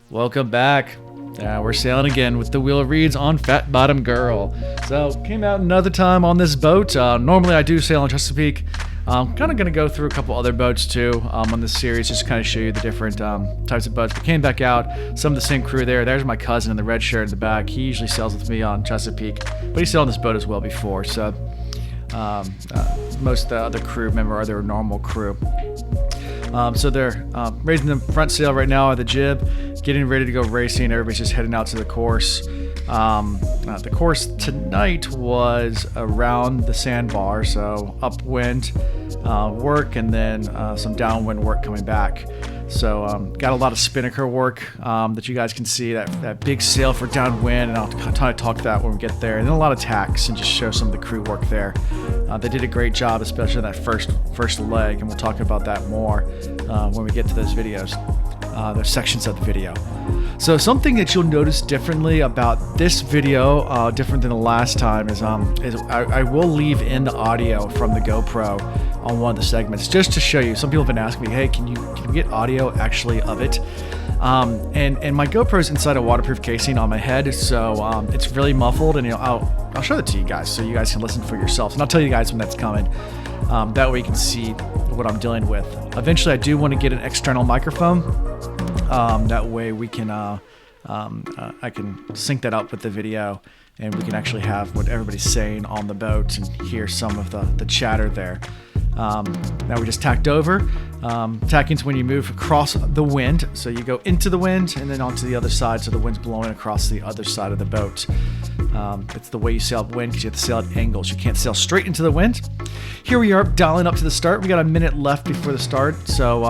Welcome back. We're sailing again with the Wheel of Reeds on Fat Bottom Girl. So, came out another time on this boat. Normally I do sail on Chesapeake. I'm kind of going to go through a couple other boats too on this series, just to kind of show you the different types of boats. But came back out, some of the same crew there. There's my cousin in the red shirt in the back. He usually sails with me on Chesapeake, but he sailed on this boat as well before. So, most of the other crew member are their normal crew. So they're raising the front sail right now at the jib, getting ready to go racing. Everybody's just heading out to the course. The course tonight was around the sandbar, so upwind work and then some downwind work coming back. So got a lot of spinnaker work that you guys can see, that big sail for downwind, and I'll kind of talk that when we get there. And then a lot of tacks and just show some of the crew work there. They did a great job, especially in that first leg, and we'll talk about that more when we get to those videos, those sections of the video. So something that you'll notice differently about this video, different than the last time, is I will leave in the audio from the GoPro on one of the segments just to show you. Some people have been asking me, hey, can you get audio actually of it? And my GoPro's inside a waterproof casing on my head, so it's really muffled, and I'll show that to you guys so you guys can listen for yourselves, and I'll tell you guys when that's coming. That way you can see what I'm dealing with. Eventually I do want to get an external microphone. That way we can I can sync that up with the video, and we can actually have what everybody's saying on the boat and hear some of the chatter there. Now we just tacked over. Tacking's when you move across the wind, so you go into the wind and then onto the other side, so the wind's blowing across the other side of the boat. It's the way you sail upwind, because you have to sail at angles. You can't sail straight into the wind. Here we are dialing up to the start. We got a minute left before the start, so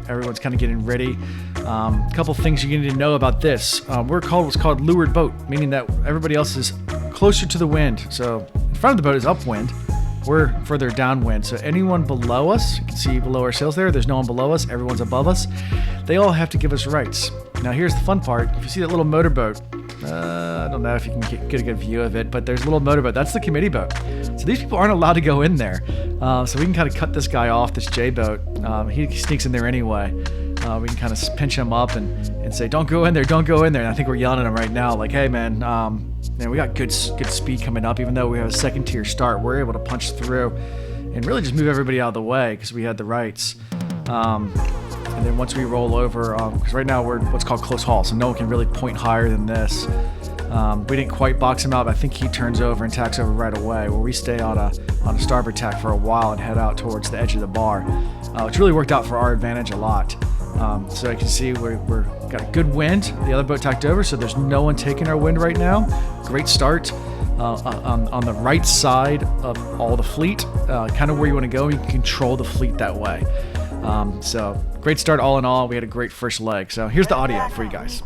everyone's kind of getting ready. A couple things you need to know about this. What's called leeward boat, meaning that everybody else is closer to the wind. So in front of the boat is upwind. We're further downwind, so anyone below us, you can see below our sails there's no one below us, everyone's above us. They all have to give us rights. Now here's the fun part. If you see that little motorboat, I don't know if you can get a good view of it, but there's a little motorboat. That's the committee boat. So these people aren't allowed to go in there. So we can kind of cut this guy off, this J boat. He sneaks in there anyway. We can kind of pinch him up and say, don't go in there, don't go in there. And I think we're yelling at him right now, like, hey man, we got good speed coming up. Even though we have a second tier start, we're able to punch through and really just move everybody out of the way because we had the rights. And then once we roll over, because right now we're what's called close haul, so no one can really point higher than this. We didn't quite box him out, but I think he turns over and tacks over right away, where we stay on a starboard tack for a while and head out towards the edge of the bar, which really worked out for our advantage a lot. So you can see we're got a good wind. The other boat tacked over, so there's no one taking our wind right now. Great start on the right side of all the fleet, kind of where you want to go. You can control the fleet that way. So great start all in all. We had a great first leg. So here's the audio for you guys.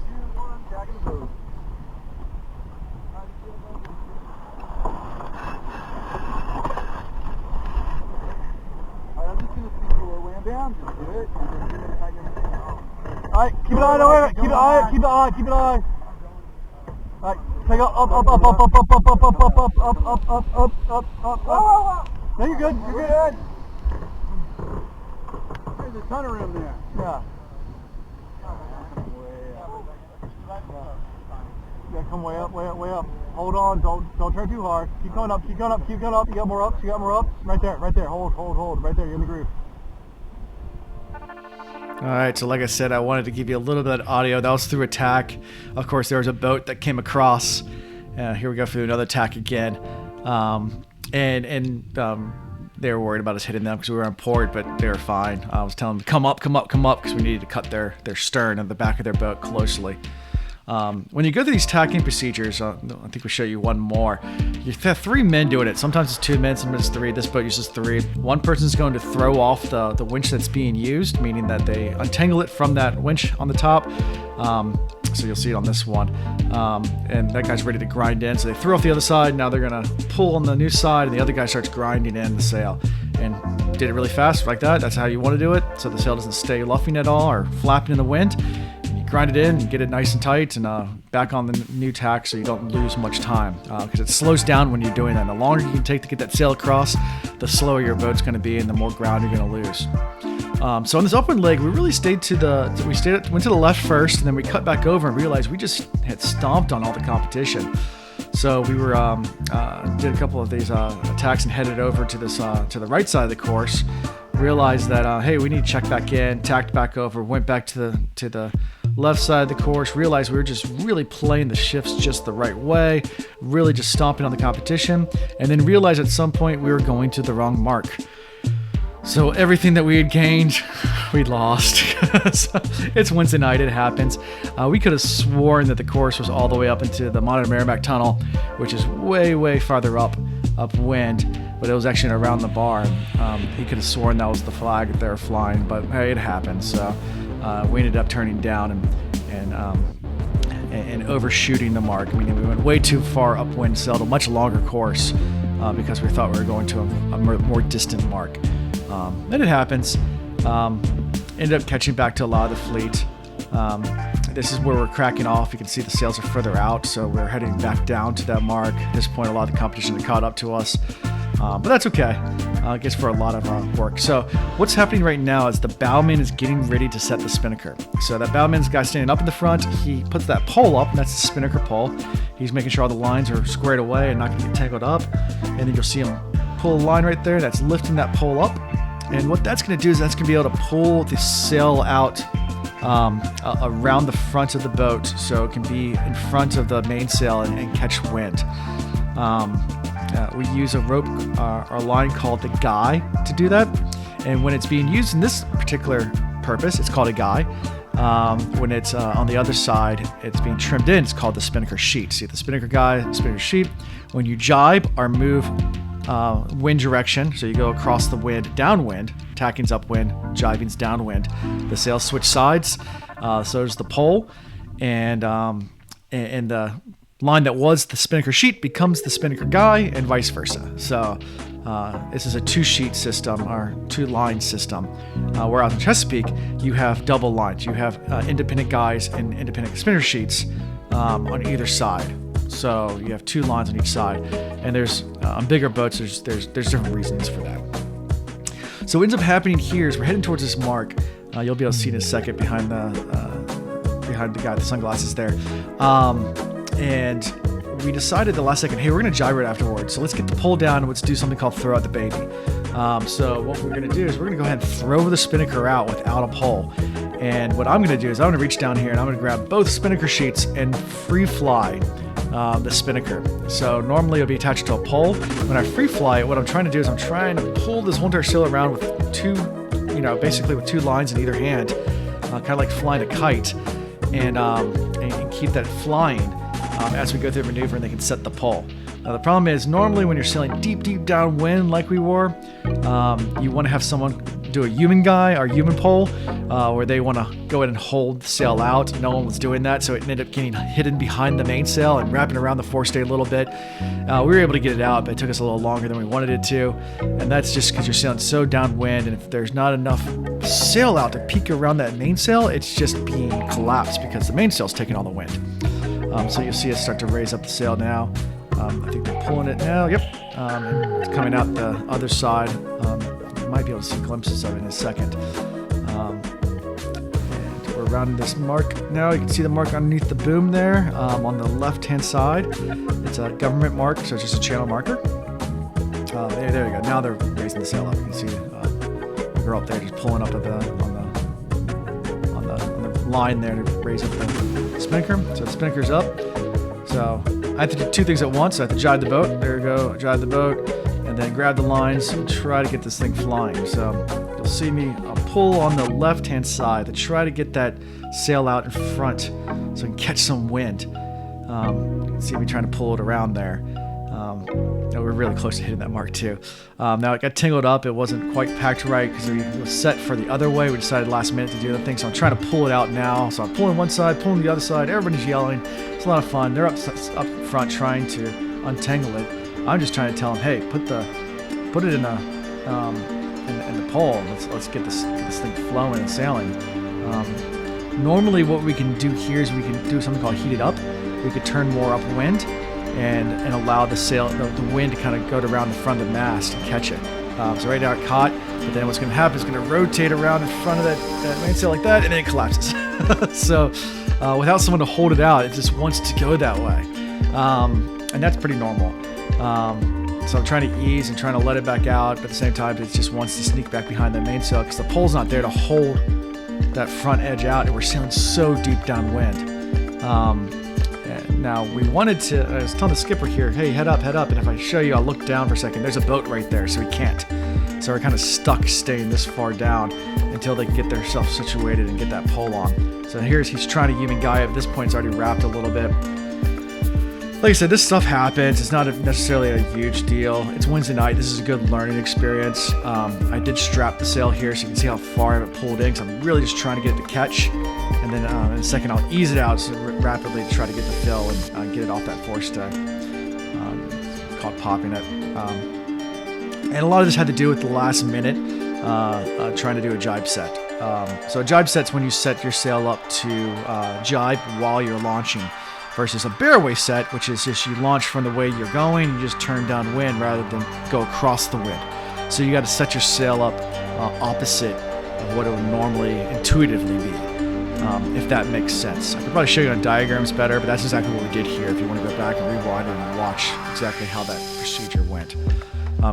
Alright, keep an eye on the way. Keep an eye. Alright, take up. No, you're good. There's a ton of room there. Yeah. Yeah, come way up. Hold on, don't turn too hard. Keep going up. You got more up. Right there. Hold. Right there, you're in the groove. Alright, so like I said, I wanted to give you a little bit of audio. That was through a tack. Of course, there was a boat that came across. Here we go through another tack again. They were worried about us hitting them because we were on port, but they were fine. I was telling them, come up, because we needed to cut their stern and the back of their boat closely. When you go through these tacking procedures, I think we'll show you one more. You have 3 men doing it. Sometimes it's 2 men, sometimes it's 3. This boat uses 3. One person's going to throw off the winch that's being used, meaning that they untangle it from that winch on the top. So you'll see it on this one. And that guy's ready to grind in. So they threw off the other side. Now they're going to pull on the new side, and the other guy starts grinding in the sail. And did it really fast like that. That's how you want to do it. So the sail doesn't stay luffing at all or flapping in the wind. Grind it in and get it nice and tight and back on the new tack so you don't lose much time, because it slows down when you're doing that. The longer you can take to get that sail across, the slower your boat's going to be and the more ground you're going to lose. So on this upwind leg, we really went to the left first, and then we cut back over and realized we just had stomped on all the competition. So we were did a couple of these attacks and headed over to this to the right side of the course. Realized that hey, we need to check back in. Tacked back over. Went back to the left side of the course. Realized we were just really playing the shifts just the right way. Really just stomping on the competition. And then realized at some point we were going to the wrong mark. So everything that we had gained, we lost. So it's Wednesday night, it happens. We could have sworn that the course was all the way up into the Monitor Merrimack Tunnel, which is way, way farther upwind, but it was actually around the bar. He could have sworn that was the flag that they were flying, but hey, it happened. So we ended up turning down and overshooting the mark, meaning we went way too far upwind, sailed a much longer course because we thought we were going to a more distant mark. And it happens. Ended up catching back to a lot of the fleet. This is where we're cracking off. You can see the sails are further out, so we're heading back down to that mark. At this point, a lot of the competition had caught up to us, but that's okay. I guess for a lot of work. So what's happening right now is the bowman is getting ready to set the spinnaker. So that bowman's guy standing up in the front, he puts that pole up, and that's the spinnaker pole. He's making sure all the lines are squared away and not going to get tangled up. And then you'll see him pull a line right there that's lifting that pole up. And what that's going to do is that's going to be able to pull the sail out around the front of the boat, so it can be in front of the mainsail and catch wind. We use a rope or line called the guy to do that. And when it's being used in this particular purpose, it's called a guy. When it's on the other side, it's being trimmed in, it's called the spinnaker sheet. See the spinnaker guy, spinnaker sheet. When you jibe or move wind direction, so you go across the wind downwind, tacking's upwind, jibing's downwind, the sails switch sides, so does the pole, and the line that was the spinnaker sheet becomes the spinnaker guy, and vice versa. So this is a two-sheet system or two-line system, whereas in Chesapeake you have double lines. You have independent guys and independent spinnaker sheets on either side. So you have two lines on each side, and there's on bigger boats there's different reasons for that. So what ends up happening here is we're heading towards this mark. You'll be able to see in a second behind the guy with the sunglasses there. And we decided the last second, hey, we're going to gyrate afterwards. So let's get the pole down and let's do something called throw out the baby. So what we're going to do is we're going to go ahead and throw the spinnaker out without a pole. And what I'm going to do is I'm going to reach down here and I'm going to grab both spinnaker sheets and free fly the spinnaker. So normally it'll be attached to a pole. When I free fly it, what I'm trying to do is I'm trying to pull this whole entire sail around with basically with two lines in either hand, kind of like flying a kite, and keep that flying as we go through the maneuver, and they can set the pole. Now the problem is normally when you're sailing deep downwind like we were, you want to have someone do a human guy or human pole, where they want to go ahead and hold the sail out. No one was doing that, so it ended up getting hidden behind the mainsail and wrapping around the forestay a little bit. We were able to get it out, but it took us a little longer than we wanted it to, and that's just because you're sailing so downwind, and if there's not enough sail out to peek around that mainsail, it's just being collapsed because the mainsail's taking all the wind. So you'll see us start to raise up the sail now. I think they're pulling it now. Yep, and it's coming out the other side. You might be able to see glimpses of it in a second. And we're around this mark now. You can see the mark underneath the boom there on the left-hand side. It's a government mark, so it's just a channel marker. There you go. Now they're raising the sail up. You can see the girl up there just pulling up on the line there to raise up the spinnaker. So the spinnaker's up. So I have to do two things at once. I have to jibe the boat. There we go. Jibe the boat. And then grab the lines and try to get this thing flying. So you'll see me pull on the left-hand side to try to get that sail out in front so I can catch some wind. You can see me trying to pull it around there. We're really close to hitting that mark too. Now it got tangled up. It wasn't quite packed right because it was set for the other way. We decided last minute to do the thing, so I'm trying to pull it out now. So I'm pulling one side, pulling the other side. Everybody's yelling. It's a lot of fun. They're up front trying to untangle it. I'm just trying to tell them, hey, put it in the pole. Let's get this thing flowing and sailing. Normally, what we can do here is we can do something called heat it up. We could turn more upwind and allow the wind to kind of go around the front of the mast and catch it. So right now it caught, but then what's going to happen is going to rotate around in front of that mainsail like that, and then it collapses. So without someone to hold it out, it just wants to go that way. And that's pretty normal. So I'm trying to ease and trying to let it back out, but at the same time, it just wants to sneak back behind the mainsail because the pole's not there to hold that front edge out, and we're sailing so deep downwind. Now we wanted to, I was telling the skipper here, hey, head up, and if I show you, I'll look down for a second. There's a boat right there, so we can't. So we're kind of stuck staying this far down until they get themselves situated and get that pole on. So he's trying to even guy up. At this point, it's already wrapped a little bit. Like I said, this stuff happens. It's not necessarily a huge deal. It's Wednesday night. This is a good learning experience. I did strap the sail here so you can see how far I have it pulled in, because I'm really just trying to get it to catch. And then in a second, I'll ease it out rapidly to try to get the fill and get it off that forestay. Called popping it. And a lot of this had to do with the last minute trying to do a jibe set. So a jibe set's when you set your sail up to jibe while you're launching, versus a bareway set, which is just you launch from the way you're going, you just turn downwind rather than go across the wind. So you got to set your sail up opposite of what it would normally intuitively be, if that makes sense. I could probably show you on diagrams better, but that's exactly what we did here if you want to go back and rewind and watch exactly how that procedure went.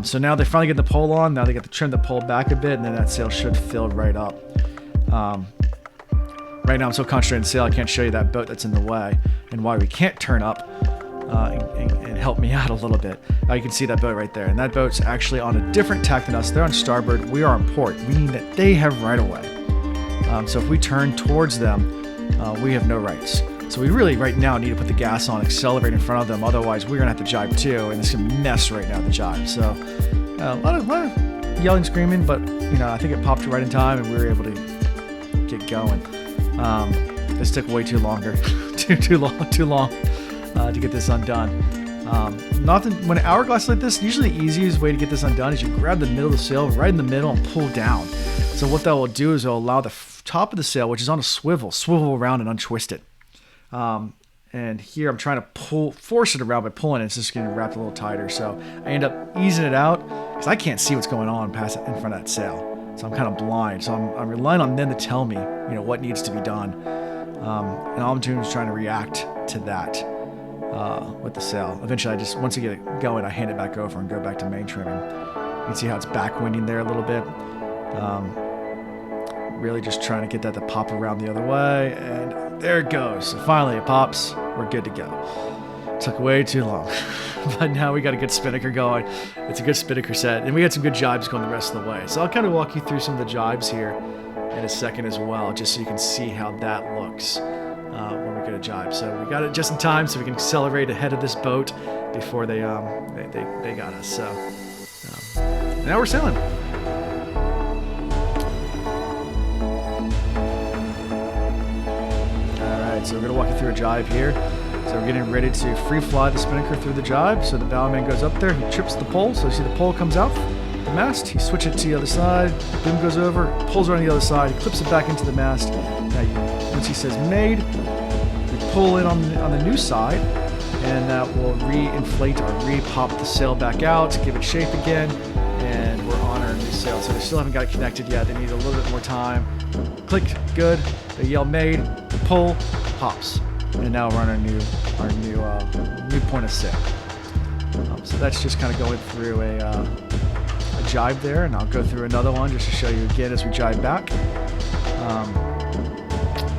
So now they finally get the pole on, now they get to trim the pole back a bit, and then that sail should fill right up. Right now I'm so concentrated on sail, I can't show you that boat that's in the way and why we can't turn up and help me out a little bit. Now you can see that boat right there, and that boat's actually on a different tack than us. They're on starboard, we are on port, meaning that they have right of way. So if we turn towards them, we have no rights. So we really right now need to put the gas on, accelerate in front of them, otherwise we're gonna have to jibe too, and it's gonna mess right now the jibe. So a lot of yelling, screaming, but I think it popped right in time and we were able to get going. This took way too longer, too long to get this undone. When an hourglass like this, usually the easiest way to get this undone is you grab the middle of the sail right in the middle and pull down. So what that will do is it will allow the top of the sail, which is on a swivel around and untwist it. And here I'm trying to force it around by pulling it. It's just getting wrapped a little tighter. So I end up easing it out because I can't see what's going on in front of that sail. So I'm kind of blind. So I'm relying on them to tell me, what needs to be done. And all I'm doing is trying to react to that with the sail. Eventually, once I get it going, I hand it back over and go back to main trimming. You can see how it's backwinding there a little bit. Really just trying to get that to pop around the other way, and there it goes. So finally it pops. We're good to go. Took way too long, but now we got a good spinnaker going. It's a good spinnaker set, and we had some good jibes going the rest of the way. So I'll kind of walk you through some of the jibes here in a second as well, just so you can see how that looks when we get a jibe. So we got it just in time, so we can accelerate ahead of this boat before they got us. So now we're sailing. So we're going to walk you through a jibe here. So we're getting ready to free fly the spinnaker through the jibe. So the bowman goes up there, he trips the pole. So you see the pole comes out the mast. He switches it to the other side. Boom goes over, pulls around the other side, he clips it back into the mast. Now once he says made, we pull in on the new side, and that will re-inflate or re-pop the sail back out, give it shape again, and we're on our new sail. So they still haven't got it connected yet. They need a little bit more time. Click, good. They yell made, pull, pops, and now we're on our new point of sail. So that's just kind of going through a jibe there, and I'll go through another one just to show you again as we jibe back.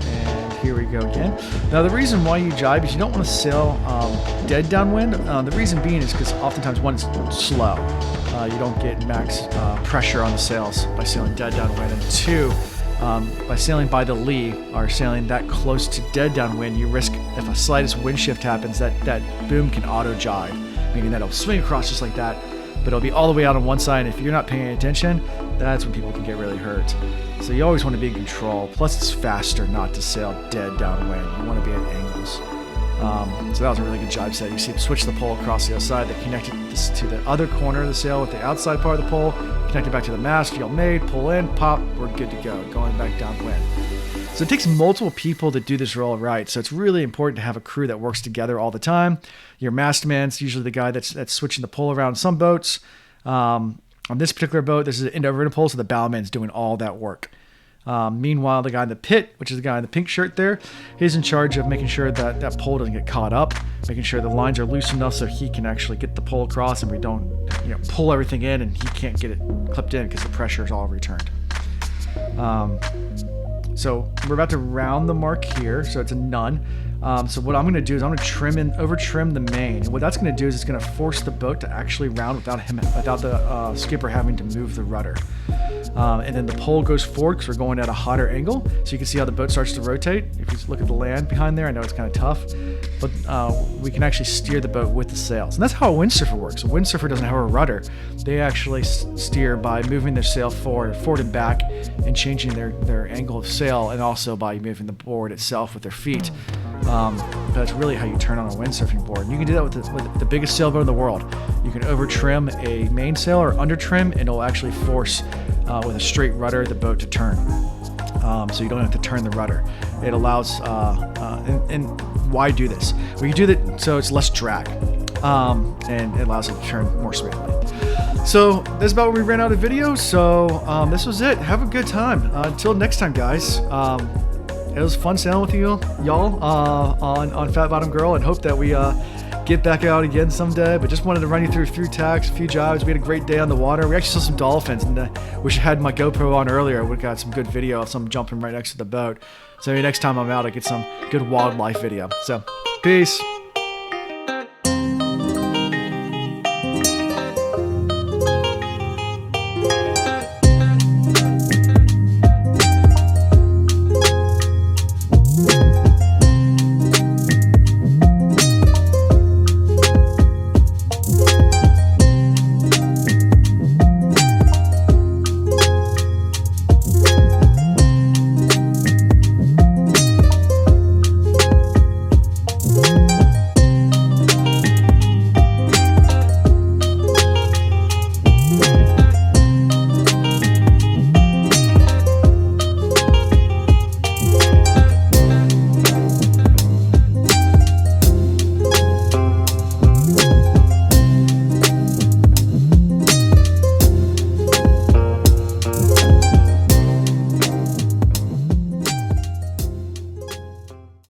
And here we go again. Now the reason why you jibe is you don't want to sail dead downwind. The reason being is because oftentimes one, it's slow. You don't get max pressure on the sails by sailing dead downwind, and two, by sailing by the lee or sailing that close to dead downwind, you risk, if a slightest wind shift happens, that boom can auto jibe, meaning that it'll swing across just like that, but it'll be all the way out on one side, and if you're not paying attention, that's when people can get really hurt. So you always want to be in control. Plus it's faster not to sail dead downwind. You want to be at angles. So that was a really good jibe set. You see him switch the pole across the other side. They connected this to the other corner of the sail with the outside part of the pole, connected back to the mast, yell made, pull in, pop, we're good to go, going back downwind. So it takes multiple people to do this role right. So it's really important to have a crew that works together all the time. Your mastman's usually the guy that's switching the pole around some boats. On On this particular boat, this is an end-over pole, so the bowman's doing all that work. Meanwhile, the guy in the pit, which is the guy in the pink shirt there, he's in charge of making sure that that pole doesn't get caught up, making sure the lines are loose enough so he can actually get the pole across and we don't pull everything in and he can't get it clipped in because the pressure is all returned. So we're about to round the mark here, so it's a none. So what I'm going to do is I'm going to over trim the main. And what that's going to do is it's going to force the boat to actually round without the skipper having to move the rudder. And then the pole goes forward because we're going at a hotter angle. So you can see how the boat starts to rotate. If you look at the land behind there, I know it's kind of tough, but we can actually steer the boat with the sails. And that's how a windsurfer works. A windsurfer doesn't have a rudder. They actually steer by moving their sail forward and back and changing their angle of sail, and also by moving the board itself with their feet. That's really how you turn on a windsurfing board. And you can do that with the biggest sailboat in the world. You can over trim a mainsail or under trim, and it'll actually force with a straight rudder the boat to turn. So you don't have to turn the rudder. It allows, and why do this? Well, you do that so it's less drag, and it allows it to turn more smoothly. So that's about where we ran out of video. So this was it. Have a good time. Until next time, guys. It was fun sailing with y'all on Fat Bottom Girl, and hope that we get back out again someday. But just wanted to run you through a few tacks, a few jibes. We had a great day on the water. We actually saw some dolphins, and wish I had my GoPro on earlier. We got some good video of some jumping right next to the boat. So maybe next time I'm out, I get some good wildlife video. So peace.